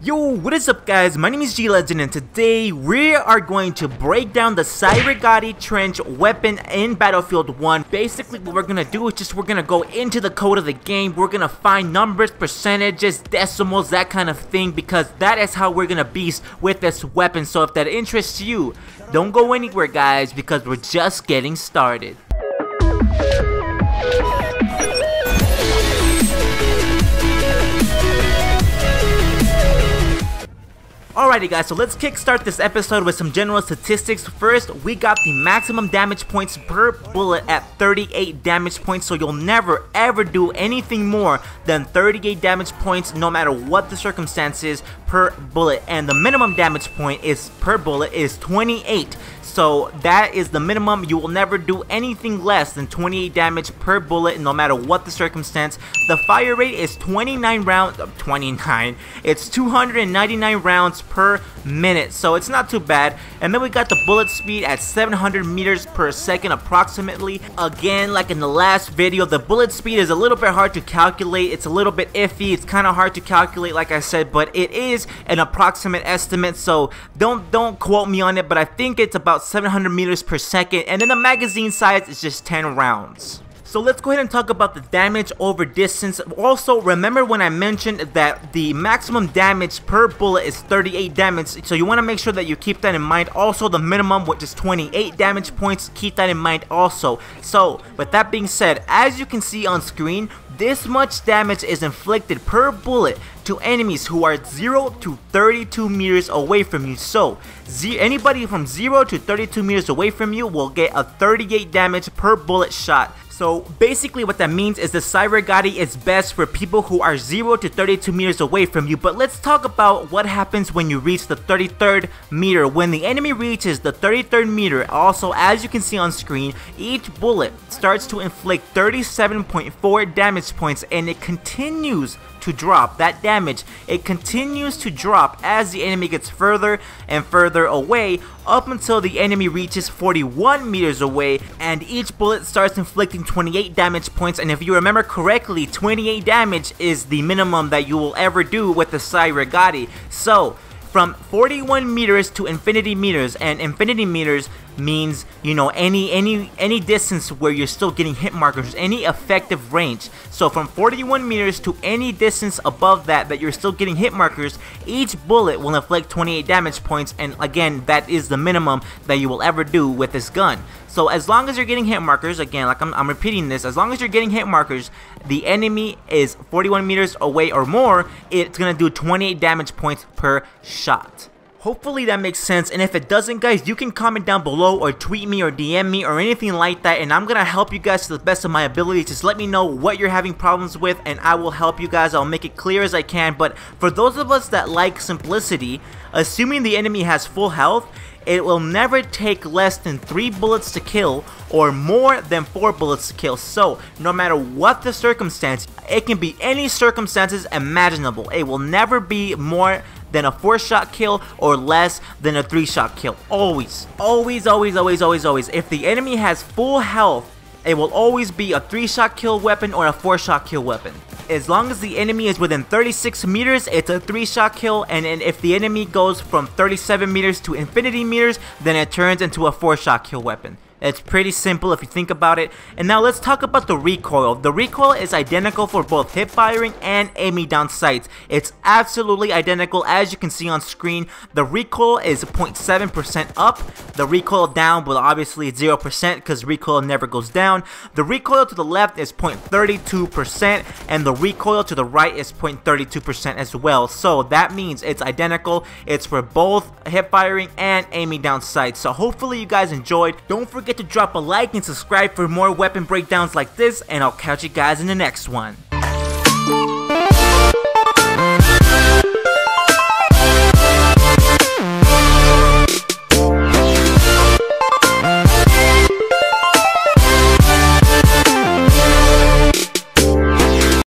Yo, what is up guys, my name is G-Legend and today we are going to break down the Cei-Rigotti trench weapon in Battlefield 1. Basically what we're gonna do is we're gonna go into the code of the game, we're gonna find numbers, percentages, decimals, that kind of thing, because that is how we're gonna beast with this weapon. So if that interests you, don't go anywhere guys, because we're just getting started. Alrighty guys, so let's kickstart this episode with some general statistics. First, we got the maximum damage points per bullet at 38 damage points, so you'll never ever do anything more than 38 damage points no matter what the circumstances per bullet. And the minimum damage point is per bullet is 28. So that is the minimum. You will never do anything less than 28 damage per bullet no matter what the circumstance. The fire rate is 29 rounds, it's 299 rounds per minute, so it's not too bad. And then we got the bullet speed at 700 meters per second approximately. Again, like in the last video, the bullet speed is a little bit hard to calculate. It's a little bit iffy. It's kind of hard to calculate, like I said, but it is an approximate estimate, so don't quote me on it, but I think it's about 700 meters per second. And then the magazine size is just 10 rounds. So let's go ahead and talk about the damage over distance. Also, remember when I mentioned that the maximum damage per bullet is 38 damage, so you want to make sure that you keep that in mind. Also, the minimum, which is 28 damage points, keep that in mind also. So with that being said, as you can see on screen, this much damage is inflicted per bullet to enemies who are 0 to 32 meters away from you. So anybody from 0 to 32 meters away from you will get a 38 damage per bullet shot. So basically what that means is the Cei-Rigotti is best for people who are 0 to 32 meters away from you. But let's talk about what happens when you reach the 33rd meter. When the enemy reaches the 33rd meter, also as you can see on screen, each bullet starts to inflict 37.4 damage points, and it continues to drop. That damage, it continues to drop as the enemy gets further and further away, up until the enemy reaches 41 meters away, and each bullet starts inflicting 28 damage points. And if you remember correctly, 28 damage is the minimum that you will ever do with the Cei-Rigotti. So from 41 meters to infinity meters, and infinity meters means, you know, any distance where you're still getting hit markers, any effective range. So from 41 meters to any distance above that you're still getting hit markers, each bullet will inflict 28 damage points, and again, that is the minimum that you will ever do with this gun. So as long as you're getting hit markers, again, like I'm repeating this, as long as you're getting hit markers, the enemy is 41 meters away or more, it's gonna do 28 damage points per shot. Hopefully that makes sense, and if it doesn't guys, you can comment down below or tweet me or DM me or anything like that, and I'm gonna help you guys to the best of my ability. Just let me know what you're having problems with and I will help you guys. I'll make it clear as I can. But for those of us that like simplicity, assuming the enemy has full health, it will never take less than 3 bullets to kill or more than 4 bullets to kill. So no matter what the circumstance, it can be any circumstances imaginable, it will never be more than a 4-shot kill or less than a 3-shot kill. Always. If the enemy has full health, it will always be a 3-shot kill weapon or a 4-shot kill weapon. As long as the enemy is within 36 meters, it's a 3-shot kill, and if the enemy goes from 37 meters to infinity meters, then it turns into a 4-shot kill weapon. It's pretty simple if you think about it. And now let's talk about the recoil. The recoil is identical for both hip firing and aiming down sights. It's absolutely identical as you can see on screen. The recoil is 0.7% up. The recoil down, well obviously it's 0% because recoil never goes down. The recoil to the left is 0.32% and the recoil to the right is 0.32% as well. So that means it's identical. It's for both hip firing and aiming down sights. So hopefully you guys enjoyed. Don't forget to drop a like and subscribe for more weapon breakdowns like this, and I'll catch you guys in the next one.